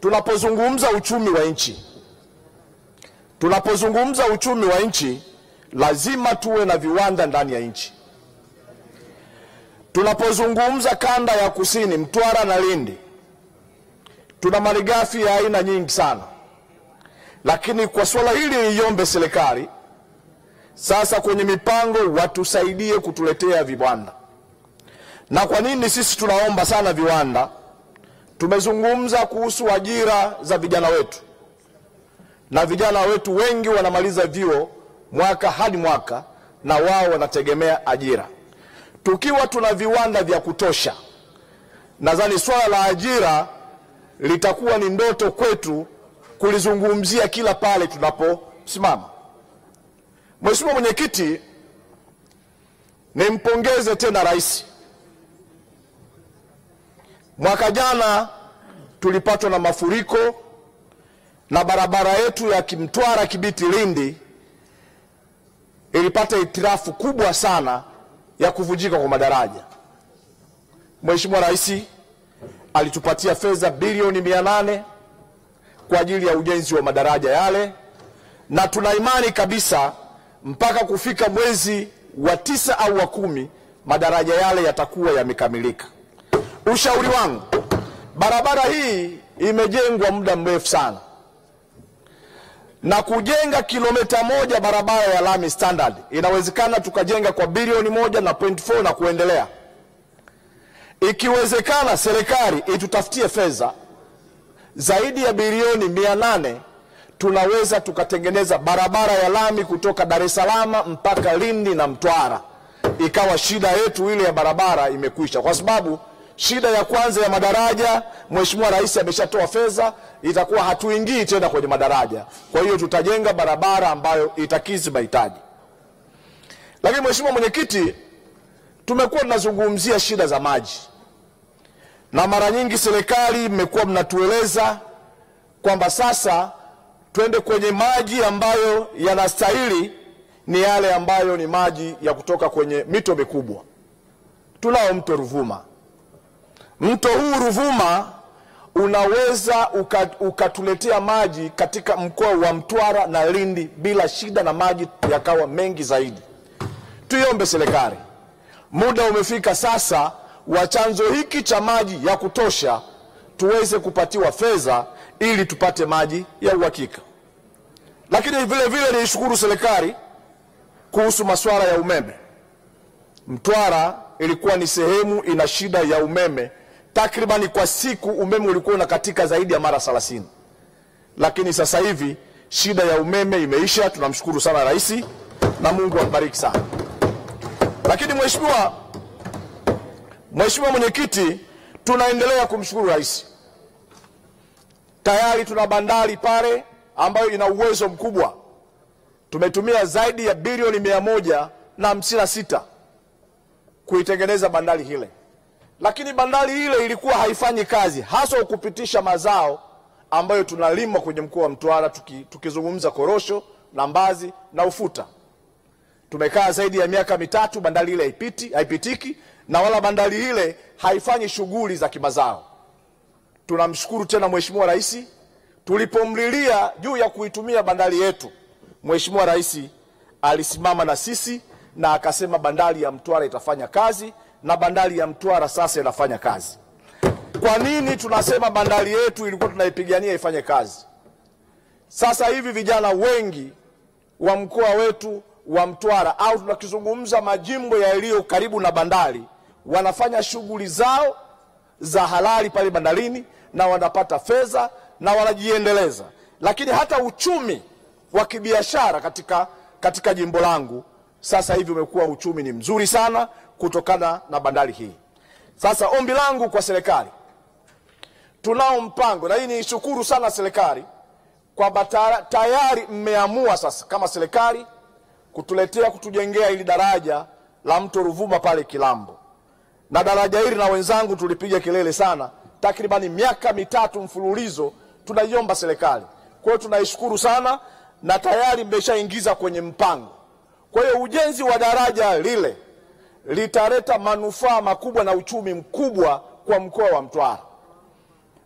Tunapozungumza uchumi wa nchi, lazima tuwe na viwanda ndani ya nchi. Tunapozungumza kanda ya kusini, Mtwara na Lindi, tuna malighafi ya aina nyingi sana. Lakini kwa swala hili niombe serikali sasa kwenye mipango watusaidie kutuletea viwanda. Na kwa nini sisi tunaomba sana viwanda? Tumezungumza kuhusu ajira za vijana wetu. Na vijana wetu wengi wanamaliza vyuo mwaka hadi mwaka na wao wanategemea ajira. Tukiwa tuna viwanda vya kutosha, nadhani swala la ajira litakuwa ni ndoto kwetu kulizungumzia kila pale tunaposimama. Mheshimiwa Mwenyekiti, nimpongeze tena Rais. Mwaka jana tulipatwa na mafuriko na barabara yetu ya Mtwara Kibiti Lindi ilipata itirafu kubwa sana ya kuvunjika kwa madaraja. Mheshimiwa Rais alitupatia fedha bilioni 800 kwa ajili ya ujenzi wa madaraja yale, na tuna imani kabisa mpaka kufika mwezi wa 9 au wa 10 madaraja yale yatakuwa yamekamilika. Ushauri wangu, barabara hii imejengwa muda mrefu sana, na kujenga kilomita 1 barabara ya lami standard inawezekana tukajenga kwa bilioni 1.4 na kuendelea. Ikiwezekana serikali itutafutie fedha zaidi ya bilioni 800, tunaweza tukatengeneza barabara ya lami kutoka Dar es Salaam mpaka Lindi na Mtwara. Ikawa shida yetu ile ya barabara imekwisha, kwa sababu shida ya kwanza ya madaraja Mheshimiwa Rais ameshatoa fedha, itakuwa hatuingii tena kwenye madaraja. Kwa hiyo tutajenga barabara ambayo itakizi mahitaji. Lakini Mheshimiwa Mwenyekiti, tumekuwa tunazungumzia shida za maji. Na mara nyingi serikali mmekuwa mnatueleza kwamba sasa twende kwenye maji ambayo yanastahili ni yale ambayo ni maji ya kutoka kwenye mito mikubwa. Tunao mto Ruvuma. Mto huu Ruvuma unaweza ukatuletea maji katika mkoa wa Mtwara na Lindi bila shida, na maji yakawa mengi zaidi. Tuiombe serikali, muda umefika sasa wa chanzo hiki cha maji ya kutosha tuweze kupatiwa fedha ili tupate maji ya uhakika. Lakini vile vile niishukuru serikali kuhusu masuala ya umeme. Mtwara ilikuwa ni sehemu ina shida ya umeme. Takribani kwa siku umeme ulikuwa unakatika zaidi ya mara 30. Lakini sasa hivi shida ya umeme imeisha. Tunamshukuru sana Rais na Mungu ambariki sana. Lakini Mheshimiwa Mwenyekiti, tunaendelea kumshukuru Rais. Tayari tuna bandari pale ambayo ina uwezo mkubwa. Tumetumia zaidi ya bilioni 156 kuitengeneza bandari hile. Lakini bandari hile ilikuwa haifanyi kazi, hasa kupitisha mazao ambayo tunalima kwenye mkoa wa Mtwara, tukizungumza korosho na mbazi na ufuta. Tumekaa zaidi ya miaka 3 bandari hile haipitiki, na wala bandari hile haifanyi shughuli za kimazao. Tunamshukuru tena Mheshimiwa Rais. Tulipomlilia juu ya kuitumia bandari yetu, Mheshimiwa Rais alisimama na sisi na akasema bandari ya Mtwara itafanya kazi, na bandari ya Mtwara sasa inafanya kazi. Kwa nini tunasema bandari yetu ilikuwa tunaipigania ifanye kazi? Sasa hivi vijana wengi wa mkoa wetu wa Mtwara, au tunakizungumza majimbo yaliyo karibu na bandari, wanafanya shughuli zao za halali pale bandarini na wanapata fedha na wanajiendeleza. Lakini hata uchumi wa kibiashara katika jimbo langu sasa hivi umekuwa uchumi ni mzuri sana kutokana na bandari hii. Sasa ombi langu kwa serikali, tunao mpango, na hii ni shukuru sana serikali kwamba tayari mmeamua sasa kama serikali kutujengea ili daraja la mto Ruvuma pale Kilambo. Na daraja hili na wenzangu tulipiga kelele sana takribani miaka 3 mfululizo tunaiomba serikali. Kwa hiyo tunaishukuru sana na tayari mmeshaingiza kwenye mpango. Kwa hiyo ujenzi wa daraja lile litaleta manufaa makubwa na uchumi mkubwa kwa mkoa wa Mtwara.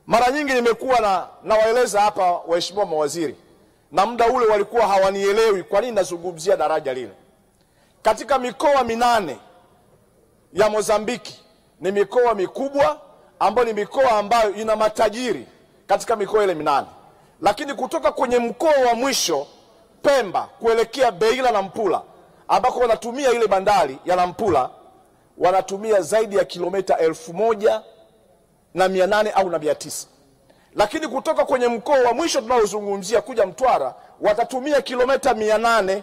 Mara nyingi nimekuwa nawaeleza hapa waheshimiwa mawaziri, na muda ule walikuwa hawanielewi kwa nini nazungumzia daraja lile. Katika mikoa 8 ya Mozambiki, ni mikoa mikubwa ambayo ni mikoa ambayo ina matajiri katika mikoa ile 8. Lakini kutoka kwenye mkoa wa mwisho Pemba kuelekea Beira na Nampula, ambako wanatumia ile bandari ya Nampula, wanatumia zaidi ya kilomita 1,800 au 900. Lakini kutoka kwenye mkoa wa mwisho tunaozungumzia kuja Mtwara watatumia kilomita 800.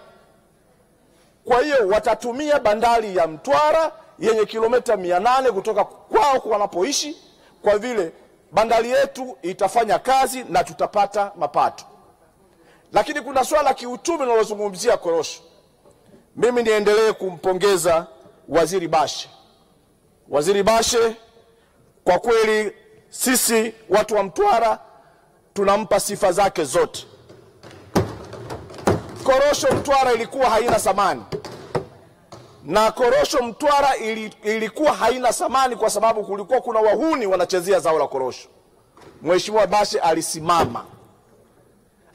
Kwa hiyo watatumia bandari ya Mtwara yenye kilomita 800 kutoka kwao kwa wanapoishi, kwa vile bandari yetu itafanya kazi na tutapata mapato. Lakini kuna swala kiuchumi linalozungumzia korosho. Mimi niendelee kumpongeza Waziri Bashe. Waziri Bashe, kwa kweli sisi watu wa Mtwara tunampa sifa zake zote. Korosho Mtwara ilikuwa haina thamani, na korosho Mtwara ilikuwa haina thamani kwa sababu kulikuwa kuna wahuni wanachezea zao la korosho. Mheshimiwa Bashe alisimama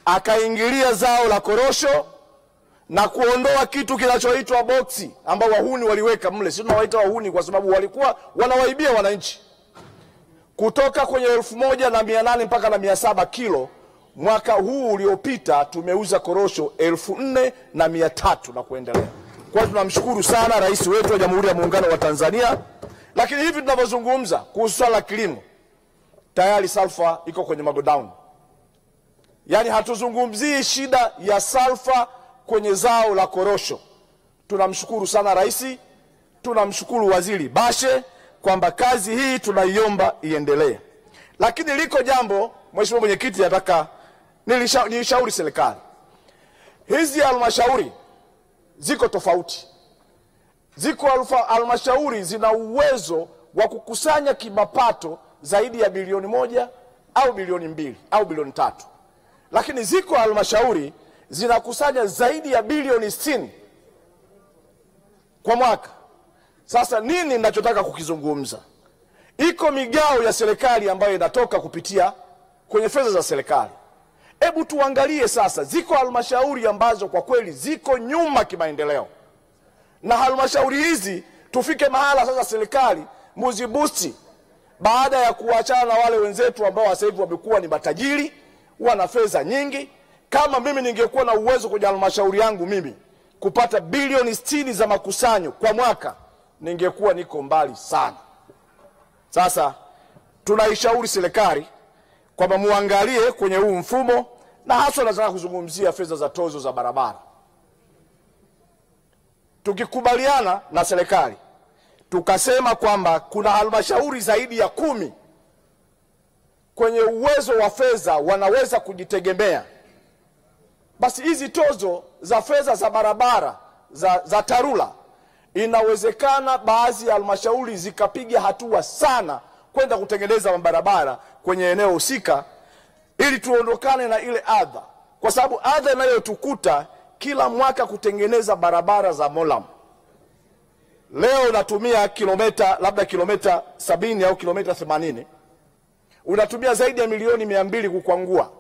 akaingilia zao la korosho na kuondoa kitu kinachoitwa boksi ambao wahuni waliweka mle. Sisi tunawaita wahuni kwa sababu walikuwa wanawaibia wananchi. Kutoka kwenye 1,800 mpaka 700 kilo, mwaka huu uliopita tumeuza korosho 4,300 na kuendelea. Kwa hiyo tunamshukuru sana rais wetu wa Jamhuri ya Muungano wa Tanzania. Lakini hivi tunavyozungumza kuhusu swala la kilimo, tayari sulfa iko kwenye magodown. Yaani hatuzungumzii shida ya sulfa kwenye zao la korosho. Tunamshukuru sana rais, tunamshukuru Waziri Bashe kwamba kazi hii tunaiomba iendelee. Lakini liko jambo Mheshimiwa Mwenyekiti, nataka nilishauri serikali. Hizi halmashauri ziko tofauti. Ziko halmashauri zina uwezo wa kukusanya kimapato zaidi ya bilioni 1 au bilioni 2 au bilioni 3. Lakini ziko halmashauri zinakusanya zaidi ya bilioni 60 kwa mwaka. Sasa nini ninachotaka kukizungumza? Iko migao ya serikali ambayo inatoka kupitia kwenye fedha za serikali. Hebu tuangalie sasa, ziko halmashauri ambazo kwa kweli ziko nyuma kimaendeleo. Na halmashauri hizi tufike mahala sasa serikali muzibusti, baada ya kuachana na wale wenzetu ambao sasa hivi wamekuwa ni matajiri, wana fedha nyingi. Kama mimi ningekuwa na uwezo kwenye halmashauri yangu mimi kupata bilioni 60 za makusanyo kwa mwaka, ningekuwa niko mbali sana. Sasa tunaishauri serikali kwamba muangalie kwenye huu mfumo, na hasa nataka kuzungumzia fedha za tozo za barabara. Tukikubaliana na serikali tukasema kwamba kuna halmashauri zaidi ya 10 kwenye uwezo wa fedha wanaweza kujitegemea, basi hizi tozo za fedha za barabara za TARURA, inawezekana baadhi ya halmashauri zikapiga hatua sana kwenda kutengeneza barabara kwenye eneo husika, ili tuondokane na ile adha. Kwa sababu adha inayotukuta kila mwaka kutengeneza barabara za Molam, leo unatumia kilomita labda kilomita 70 au kilomita 80, unatumia zaidi ya milioni 200 kukwangua,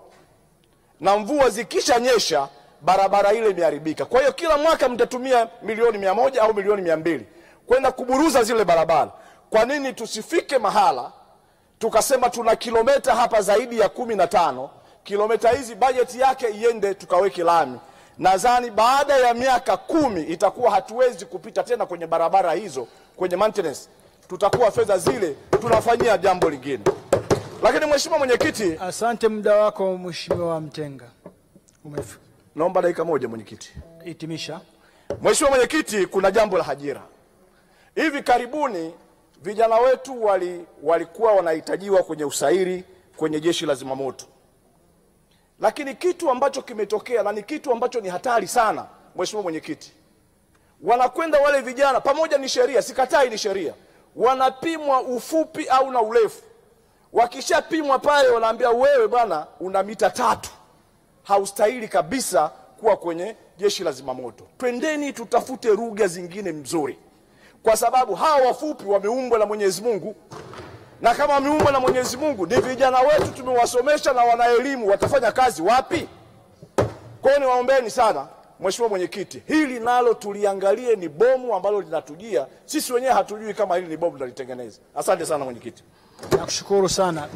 na mvua zikisha nyesha barabara ile imeharibika. Kwa hiyo kila mwaka mtatumia milioni 100 au milioni 200 kwenda kuburuza zile barabara. Kwa nini tusifike mahala tukasema tuna kilomita hapa zaidi ya 15, kilomita hizi bajeti yake iende tukaweke lami? Nadhani baada ya miaka 10 itakuwa hatuwezi kupita tena kwenye barabara hizo kwenye maintenance, tutakuwa fedha zile tunafanyia jambo lingine. Lakini Mheshimiwa Mwenyekiti, asante, muda wako Mheshimiwa Mtenga umefika. Naomba dakika moja Mwenyekiti. Hitimisha. Mheshimiwa Mwenyekiti, kuna jambo la ajira. Hivi karibuni vijana wetu walikuwa wanahitajiwa kwenye usairi kwenye jeshi la zimamoto. Lakini kitu ambacho kimetokea, na ni kitu ambacho ni hatari sana Mheshimiwa Mwenyekiti, wanakwenda wale vijana, pamoja ni sheria, sikatai ni sheria, wanapimwa ufupi au na urefu. Wakishapimwa pale wanaambia wewe bwana una mita 3, haustahili kabisa kuwa kwenye jeshi la zimamoto. Twendeni tutafute lugha zingine mzuri, kwa sababu hawa wafupi wameumbwa na Mwenyezi Mungu. Na kama wameumbwa na Mwenyezi Mungu, ni vijana wetu tumewasomesha na wana elimu, watafanya kazi wapi? Kwa hiyo niwaombeni sana, Mheshimiwa Mwenyekiti, hili nalo tuliangalie, ni bomu ambalo linatujia. Sisi wenyewe hatujui kama hili ni bomu tunalitengeneza. Asante sana Mwenyekiti. Nakushukuru sana.